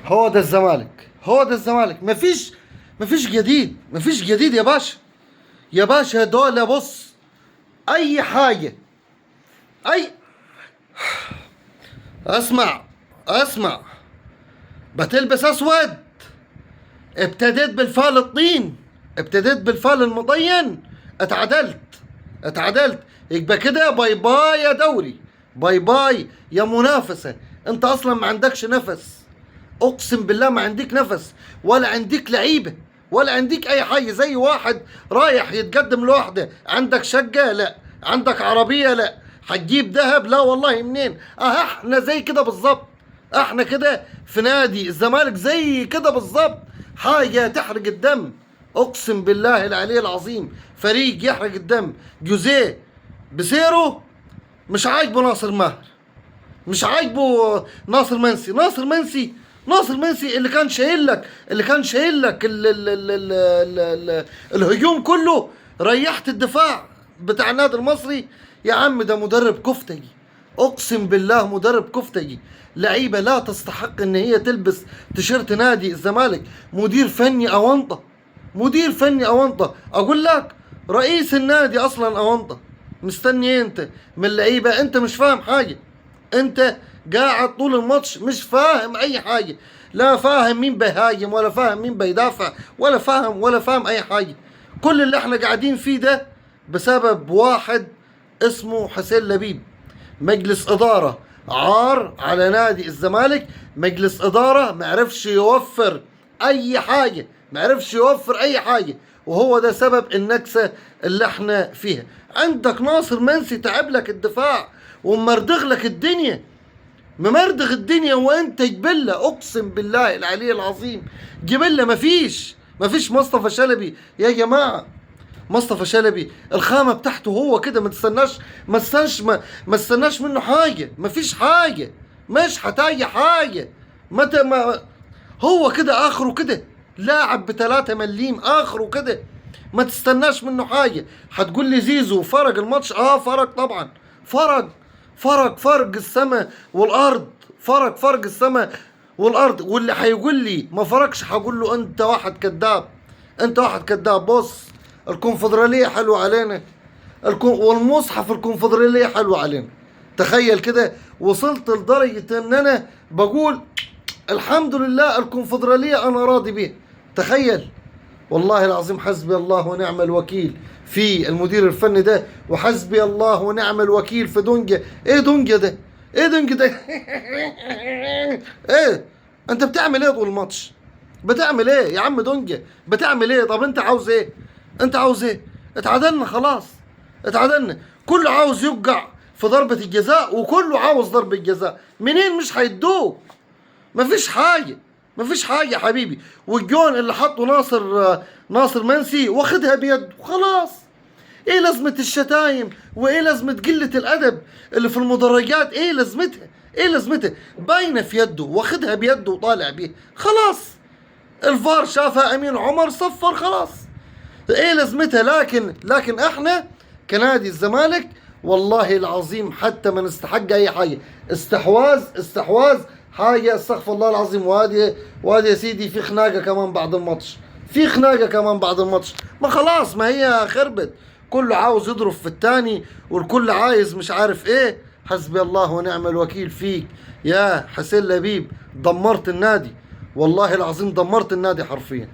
هو ده الزمالك، هو ده الزمالك. مفيش جديد، مفيش جديد يا باشا. يا باشا دول بص، اي حاجة، اي اسمع اسمع، بتلبس اسود، ابتديت بالفال الطين، ابتديت بالفال المطين، اتعدلت، اتعدلت. يبقى كده باي باي يا دوري، باي باي يا منافسة. انت اصلا ما عندكش نفس، اقسم بالله ما عندك نفس، ولا عندك لعيبة، ولا عندك اي حاجة. زي واحد رايح يتقدم لوحده. عندك شقة؟ لا. عندك عربية؟ لا. هتجيب ذهب؟ لا والله. منين؟ احنا زي كده بالظبط، احنا كده في نادي الزمالك زي كده بالظبط. حاجة تحرق الدم، اقسم بالله العلي العظيم. فريق يحرق الدم. جوزيه بسيره مش عاجبه ناصر ماهر، مش عاجبه ناصر منسي. ناصر منسي اللي كان شايل لك، اللي كان شايل لك الهجوم كله. ريحت الدفاع بتاع النادي المصري. يا عم ده مدرب كفتجي، اقسم بالله مدرب كفتجي. لعيبه لا تستحق ان هي تلبس تيشيرت نادي الزمالك. مدير فني اونطه، مدير فني اونطه. اقول لك رئيس النادي اصلا اونطه. مستني إيه انت من اللعيبه؟ انت مش فاهم حاجه، انت قاعد طول الماتش مش فاهم اي حاجه. لا فاهم مين بيهاجم، ولا فاهم مين بيدافع، ولا فاهم اي حاجه. كل اللي احنا قاعدين فيه ده بسبب واحد اسمه حسين لبيب. مجلس اداره عار على نادي الزمالك. مجلس اداره ما عرفش يوفر اي حاجه، ما عرفش يوفر اي حاجه. وهو ده سبب النكسه اللي احنا فيها. عندك ناصر منسي تعب لك الدفاع ومردغ لك الدنيا، ممردغ الدنيا. وانت جبله، اقسم بالله العلي العظيم جبله. مفيش مصطفى شلبي يا جماعه. مصطفى شلبي الخامه بتاعته هو كده، ما تستناش منه حاجه. مفيش حاجه، مش هتاجي حاجه. متى ما هو كده اخره كده، لاعب ب3 مليم اخره كده. ما تستناش منه حاجه. هتقول لي زيزو فرق الماتش؟ فرق طبعا، فرق السماء والارض. فرق السماء والارض. واللي هيقول لي ما فرقش هقول له انت واحد كذاب، انت واحد كذاب. بص، الكونفدراليه حلوه علينا، والمصحف الكونفدراليه حلوه علينا. تخيل كده، وصلت لدرجه ان انا بقول الحمد لله الكونفدراليه انا راضي بيها. تخيل، والله العظيم حسبي الله ونعم الوكيل في المدير الفني ده، وحسبي الله ونعم الوكيل في دونجا. ايه دونجا ده؟ ايه دونجا ده؟ ايه انت بتعمل ايه طول الماتش؟ بتعمل ايه يا عم دونجا؟ بتعمل ايه؟ طب انت عاوز ايه؟ انت عاوز ايه؟ اتعادلنا خلاص، اتعادلنا. كله عاوز يوقع في ضربة الجزاء، وكله عاوز ضربة جزاء. منين؟ مش هيدوك. مفيش حاجة، مفيش حاجة يا حبيبي. والجون اللي حطه ناصر منسي واخدها بيده خلاص. ايه لازمة الشتايم؟ وايه لازمة قلة الادب اللي في المدرجات؟ ايه لازمتها؟ ايه لازمتها؟ باينة في يده، واخدها بيده وطالع بيها خلاص. الفار شافها امين عمر صفر خلاص. ايه لازمتها؟ لكن احنا كنادي الزمالك والله العظيم حتى ما نستحق اي حاجة. استحواذ حاجة استغفر الله العظيم. وادي يا سيدي في خناقة كمان بعد الماتش، ما خلاص، ما هي خربت. كله عاوز يضرب في التاني، والكل عايز مش عارف ايه. حسبي الله ونعم الوكيل فيك يا حسين لبيب. دمرت النادي، والله العظيم دمرت النادي حرفيا.